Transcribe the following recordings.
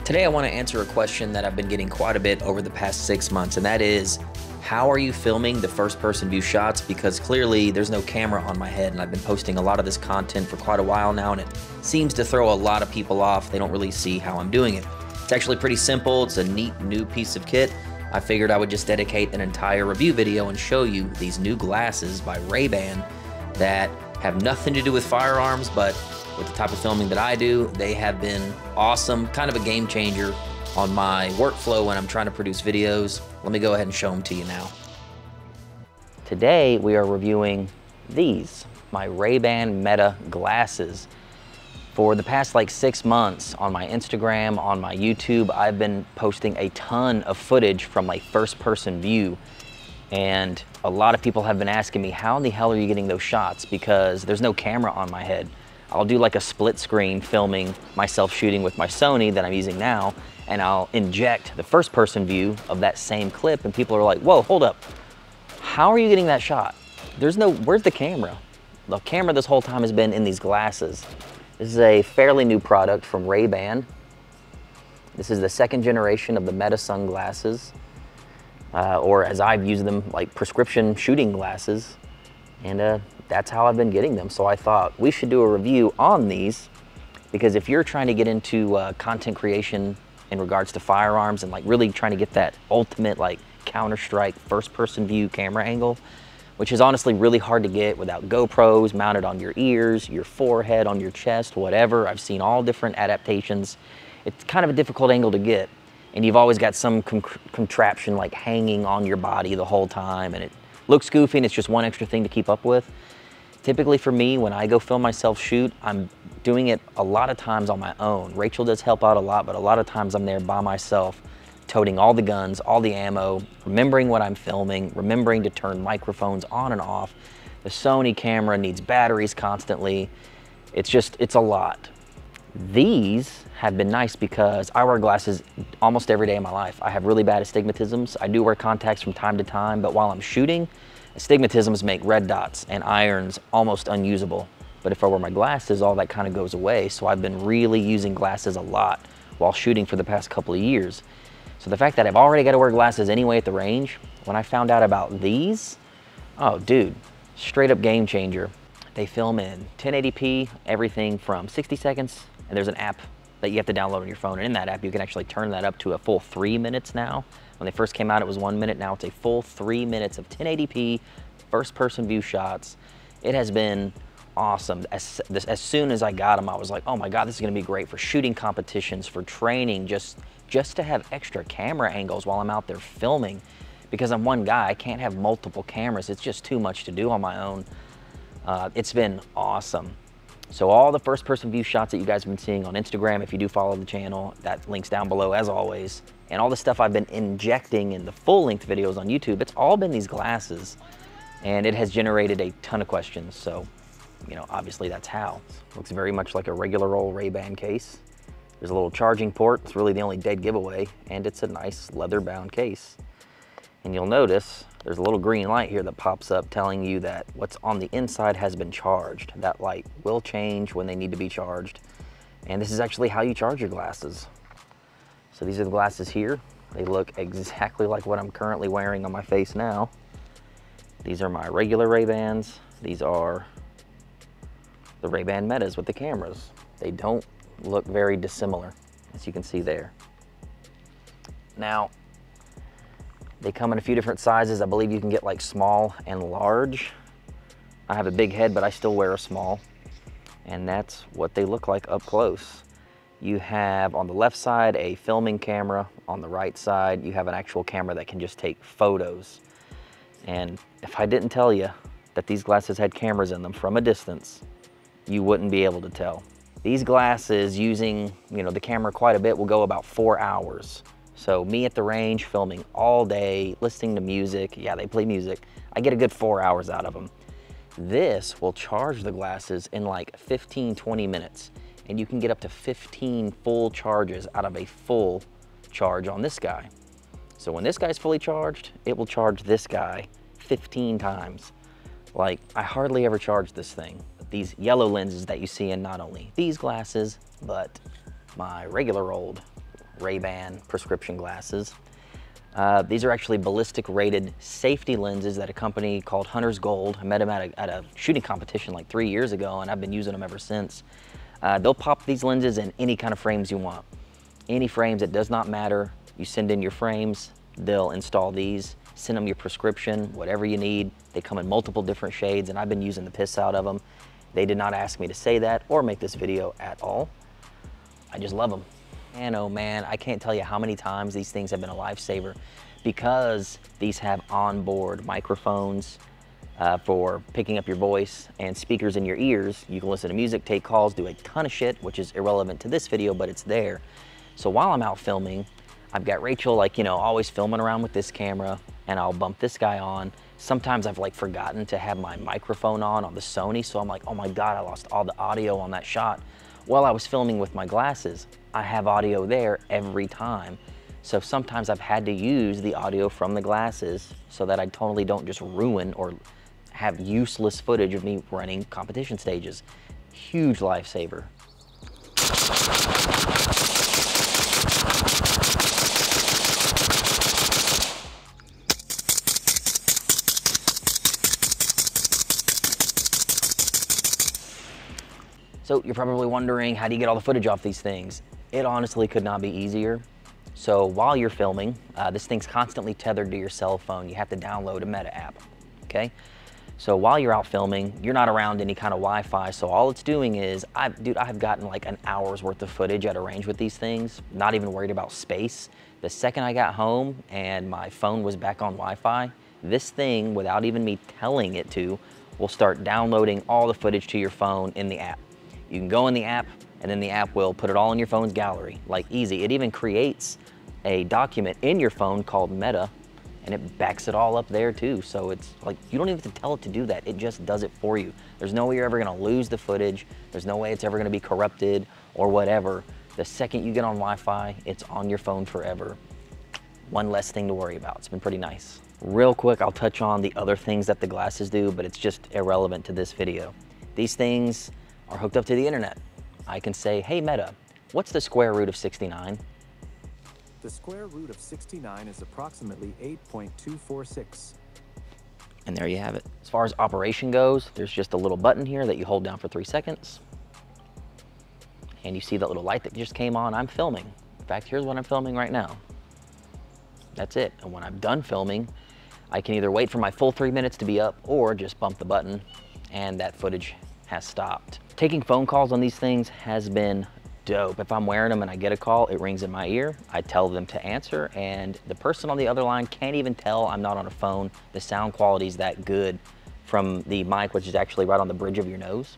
Today I want to answer a question that I've been getting quite a bit over the past 6 months, and that is, how are you filming the first person view shots? Because clearly there's no camera on my head, and I've been posting a lot of this content for quite a while now, and it seems to throw a lot of people off. They don't really see how I'm doing it. It's actually pretty simple. It's a neat new piece of kit. I figured I would just dedicate an entire review video and show you these new glasses by Rayban that have nothing to do with firearms, but with the type of filming that I do, they have been awesome, kind of a game changer on my workflow when I'm trying to produce videos. Let me go ahead and show them to you now. Today we are reviewing these, my Rayban Meta glasses. For the past like 6 months on my Instagram, on my YouTube, I've been posting a ton of footage from like first person view. And a lot of people have been asking me, how in the hell are you getting those shots? Because there's no camera on my head. I'll do like a split screen filming myself shooting with my Sony that I'm using now, and I'll inject the first person view of that same clip, and people are like, whoa, hold up. How are you getting that shot? Where's the camera? The camera this whole time has been in these glasses. This is a fairly new product from Rayban. This is the second generation of the Meta sunglasses, or as I've used them, like prescription shooting glasses. And that's how I've been getting them. So I thought we should do a review on these, because if you're trying to get into content creation in regards to firearms and like really trying to get that ultimate like Counter-Strike first person view camera angle, which is honestly really hard to get without GoPros mounted on your ears, your forehead, on your chest, whatever. I've seen all different adaptations. It's kind of a difficult angle to get. And you've always got some contraption like hanging on your body the whole time, and it looks goofy and it's just one extra thing to keep up with. Typically for me, when I go film myself shoot, I'm doing it a lot of times on my own. Rachel does help out a lot, but a lot of times I'm there by myself, toting all the guns, all the ammo, remembering what I'm filming, remembering to turn microphones on and off. The Sony camera needs batteries constantly. It's a lot. These have been nice because I wear glasses almost every day of my life. I have really bad astigmatisms. I do wear contacts from time to time, but while I'm shooting, astigmatisms make red dots and irons almost unusable. But if I wear my glasses, all that kind of goes away. So I've been really using glasses a lot while shooting for the past couple of years. So the fact that I've already got to wear glasses anyway at the range, when I found out about these, oh dude, straight up game changer. They film in 1080p, everything from 60 seconds, and there's an app that you have to download on your phone. And in that app, you can actually turn that up to a full 3 minutes now. When they first came out, it was 1 minute. Now it's a full 3 minutes of 1080p, first person view shots. It has been awesome. As soon as I got them, I was like, oh my God, this is gonna be great for shooting competitions, for training, just to have extra camera angles while I'm out there filming. Because I'm one guy, I can't have multiple cameras. It's just too much to do on my own. It's been awesome. So all the first person view shots that you guys have been seeing on Instagram, if you do follow the channel, that link's down below as always. And all the stuff I've been injecting in the full length videos on YouTube, it's all been these glasses. And it has generated a ton of questions. So, you know, obviously that's how. Looks very much like a regular old Ray-Ban case. There's a little charging port. It's really the only dead giveaway. And it's a nice leather bound case. And you'll notice there's a little green light here that pops up telling you that what's on the inside has been charged. That light will change when they need to be charged. And this is actually how you charge your glasses. So these are the glasses here. They look exactly like what I'm currently wearing on my face now. These are my regular Ray-Bans. These are the Rayban Metas with the cameras. They don't look very dissimilar, as you can see there. Now, they come in a few different sizes. I believe you can get like small and large. I have a big head, but I still wear a small. And that's what they look like up close. You have on the left side a filming camera. On the right side, you have an actual camera that can just take photos. And if I didn't tell you that these glasses had cameras in them from a distance, you wouldn't be able to tell. These glasses, using, you know, the camera quite a bit, will go about 4 hours. So me at the range filming all day, listening to music, yeah, they play music, I get a good 4 hours out of them. This will charge the glasses in like 15, 20 minutes. And you can get up to 15 full charges out of a full charge on this guy. So when this guy's fully charged, it will charge this guy 15 times. Like, I hardly ever charge this thing. These yellow lenses that you see in not only these glasses, but my regular old Rayban prescription glasses. These are actually ballistic rated safety lenses that a company called Hunter's Gold, I met them at a shooting competition like 3 years ago, and I've been using them ever since. They'll pop these lenses in any kind of frames you want. Any frames, it does not matter. You send in your frames, they'll install these, send them your prescription, whatever you need. They come in multiple different shades, and I've been using the piss out of them. They did not ask me to say that or make this video at all. I just love them. And oh man, I can't tell you how many times these things have been a lifesaver because these have onboard microphones for picking up your voice and speakers in your ears. You can listen to music, take calls, do a ton of shit, which is irrelevant to this video, but it's there. So while I'm out filming, I've got Rachel, like, you know, always filming around with this camera, and I'll bump this guy on. Sometimes I've like forgotten to have my microphone on the Sony, so I'm like, oh my God, I lost all the audio on that shot. While I was filming with my glasses, I have audio there every time. So sometimes I've had to use the audio from the glasses so that I totally don't just ruin or have useless footage of me running competition stages. Huge lifesaver. So you're probably wondering, how do you get all the footage off these things? It honestly could not be easier. So while you're filming, this thing's constantly tethered to your cell phone. You have to download a Meta app, okay? So while you're out filming, you're not around any kind of Wi-Fi, so all it's doing is, I've gotten like an hour's worth of footage at a range with these things, not even worried about space. The second I got home and my phone was back on Wi-Fi, this thing, without even me telling it to, will start downloading all the footage to your phone in the app. You can go in the app, and then the app will put it all in your phone's gallery, like easy. It even creates a document in your phone called Meta, and it backs it all up there too. So it's like, you don't even have to tell it to do that. It just does it for you. There's no way you're ever gonna lose the footage. There's no way it's ever gonna be corrupted or whatever. The second you get on Wi-Fi, it's on your phone forever. One less thing to worry about. It's been pretty nice. Real quick, I'll touch on the other things that the glasses do, but it's just irrelevant to this video. These things are hooked up to the internet. I can say, hey Meta, what's the square root of 69? The square root of 69 is approximately 8.246. And there you have it. As far as operation goes, there's just a little button here that you hold down for 3 seconds. And you see that little light that just came on. I'm filming. In fact, here's what I'm filming right now. That's it. And when I'm done filming, I can either wait for my full 3 minutes to be up or just bump the button and that footage has stopped. Taking phone calls on these things has been dope. If I'm wearing them and I get a call, it rings in my ear, I tell them to answer, and the person on the other line can't even tell I'm not on a phone. The sound quality is that good from the mic, which is actually right on the bridge of your nose.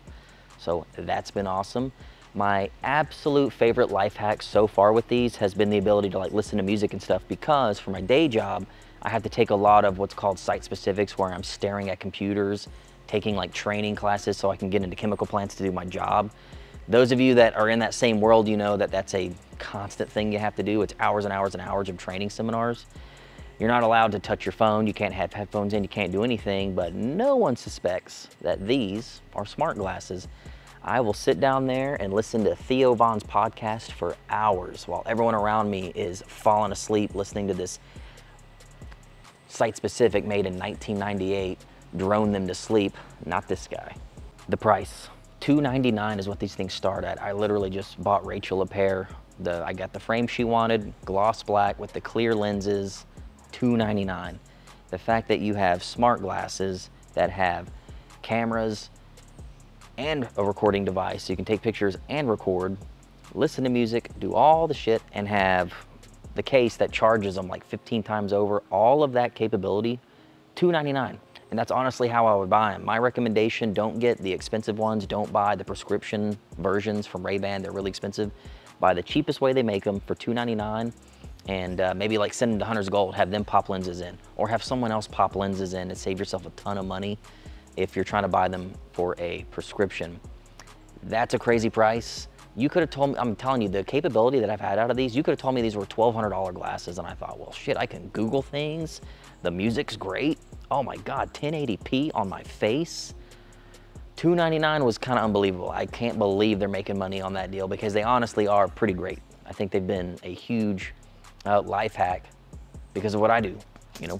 So that's been awesome. My absolute favorite life hack so far with these has been the ability to like listen to music and stuff, because for my day job, I have to take a lot of what's called site specifics, where I'm staring at computers, taking like training classes so I can get into chemical plants to do my job. Those of you that are in that same world, you know that that's a constant thing you have to do. It's hours and hours and hours of training seminars. You're not allowed to touch your phone. You can't have headphones in. You can't do anything, but no one suspects that these are smart glasses. I will sit down there and listen to Theo Von's podcast for hours while everyone around me is falling asleep listening to this site-specific made in 1998 drone them to sleep. Not this guy. The price. $299 is what these things start at. I literally just bought Rachel a pair. I got the frame she wanted, gloss black with the clear lenses, $299. The fact that you have smart glasses that have cameras and a recording device, so you can take pictures and record, listen to music, do all the shit, and have the case that charges them like 15 times over, all of that capability, $299. And that's honestly how I would buy them. My recommendation, don't get the expensive ones. Don't buy the prescription versions from Rayban. They're really expensive. Buy the cheapest way they make them for $299, and maybe like send them to Hunter's Gold, have them pop lenses in, or have someone else pop lenses in and save yourself a ton of money if you're trying to buy them for a prescription. That's a crazy price. You could have told me, I'm telling you, the capability that I've had out of these, you could have told me these were $1,200 glasses, and I thought, well, shit, I can Google things. The music's great. Oh my God, 1080p on my face. $299 was kind of unbelievable. I can't believe they're making money on that deal, because they honestly are pretty great. I think they've been a huge life hack because of what I do, you know,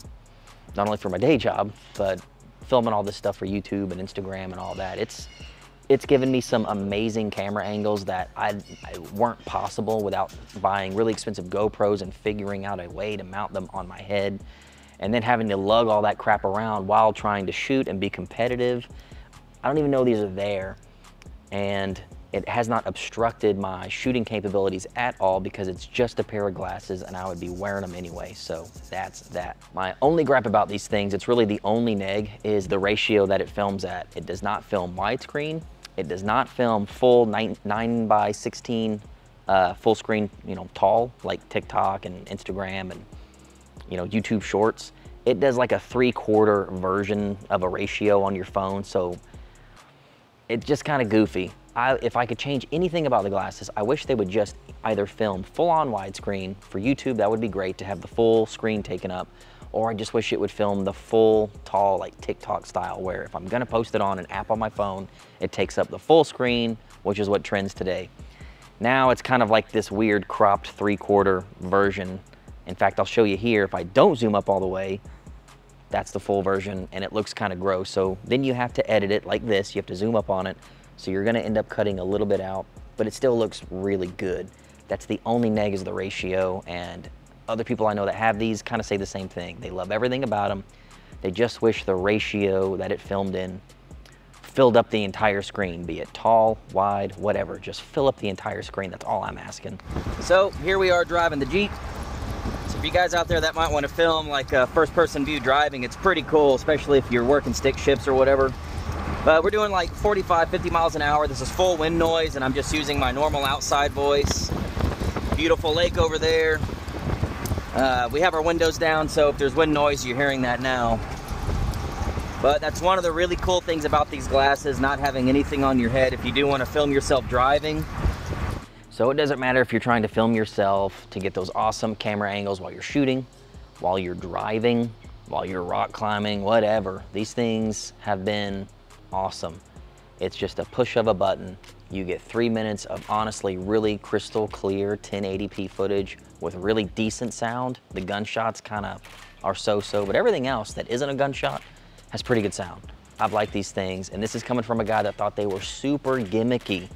not only for my day job, but filming all this stuff for YouTube and Instagram and all that. It's given me some amazing camera angles that I weren't possible without buying really expensive GoPros and figuring out a way to mount them on my head, and then having to lug all that crap around while trying to shoot and be competitive. I don't even know these are there, and it has not obstructed my shooting capabilities at all because it's just a pair of glasses and I would be wearing them anyway, so that's that. My only gripe about these things, it's really the only neg, is the ratio that it films at. It does not film widescreen. It does not film full 9:16 full screen, you know, tall, like TikTok and Instagram and, you know, YouTube Shorts. It does like a 3/4 version of a ratio on your phone, so it's just kind of goofy. If I could change anything about the glasses, I wish they would just either film full-on widescreen. For YouTube, that would be great to have the full screen taken up, or I just wish it would film the full, tall, like TikTok style, where if I'm gonna post it on an app on my phone, it takes up the full screen, which is what trends today. Now it's kind of like this weird cropped 3/4 version. In fact, I'll show you here, if I don't zoom up all the way, that's the full version, and it looks kind of gross. So then you have to edit it like this. You have to zoom up on it. So you're gonna end up cutting a little bit out, but it still looks really good. That's the only neg, is the ratio, and other people I know that have these kind of say the same thing. They love everything about them. They just wish the ratio that it filmed in filled up the entire screen, be it tall, wide, whatever. Just fill up the entire screen, that's all I'm asking. So here we are driving the Jeep. So if you guys out there that might want to film like a first-person view driving, it's pretty cool, especially if you're working stick shifts or whatever. But we're doing like 45, 50 miles an hour. This is full wind noise, and I'm just using my normal outside voice. Beautiful lake over there. We have our windows down, so if there's wind noise, you're hearing that now. But that's one of the really cool things about these glasses, not having anything on your head if you do want to film yourself driving. So it doesn't matter if you're trying to film yourself to get those awesome camera angles while you're shooting, while you're driving, while you're rock climbing, whatever. These things have been awesome. It's just a push of a button. You get 3 minutes of honestly really crystal clear 1080p footage with really decent sound. The gunshots kind of are so-so, but everything else that isn't a gunshot has pretty good sound. I've liked these things, and this is coming from a guy that thought they were super gimmicky.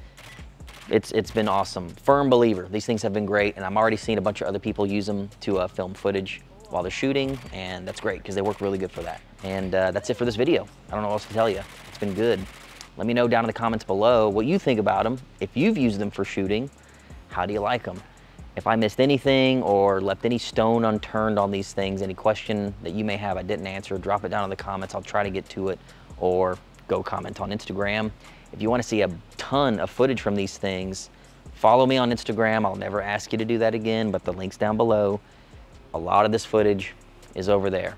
It's been awesome. Firm believer. These things have been great, and I'm already seeing a bunch of other people use them to film footage while they're shooting, and that's great because they work really good for that. And that's it for this video. I don't know what else to tell you. It's been good. Let me know down in the comments below what you think about them. If you've used them for shooting, how do you like them? If I missed anything or left any stone unturned on these things, any question that you may have I didn't answer, drop it down in the comments. I'll try to get to it, or go comment on Instagram. If you want to see a ton of footage from these things, follow me on Instagram. I'll never ask you to do that again, but the link's down below. A lot of this footage is over there.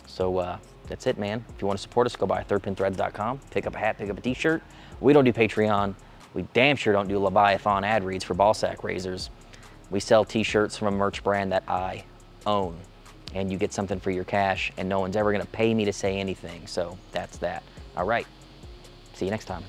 So that's it, man. If you want to support us, go by thirdpinthreads.com. Pick up a hat, pick up a t-shirt. We don't do Patreon. We damn sure don't do Leviathan ad reads for ball sack razors. We sell t-shirts from a merch brand that I own. And you get something for your cash, and no one's ever going to pay me to say anything. So that's that. All right. See you next time.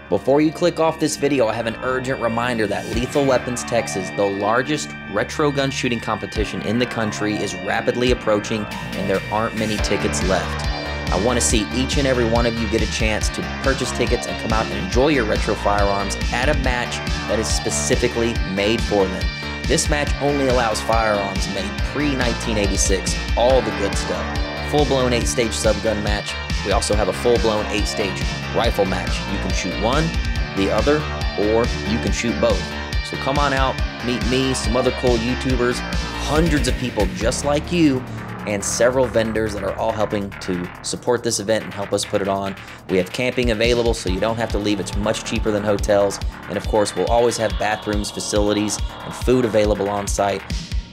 Before you click off this video, I have an urgent reminder that Lethal Weapons Texas, the largest retro gun shooting competition in the country, is rapidly approaching, and there aren't many tickets left. I want to see each and every one of you get a chance to purchase tickets and come out and enjoy your retro firearms at a match that is specifically made for them. This match only allows firearms made pre-1986, all the good stuff. Full-blown 8-stage subgun match. We also have a full-blown 8-stage rifle match. You can shoot one, the other, or you can shoot both. So come on out, meet me, some other cool YouTubers, hundreds of people just like you, and several vendors that are all helping to support this event and help us put it on. We have camping available, so you don't have to leave. It's much cheaper than hotels. And of course, we'll always have bathrooms, facilities, and food available on site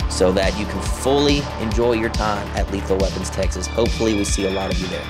so that you can fully enjoy your time at Lethal Weapons Texas. Hopefully we see a lot of you there.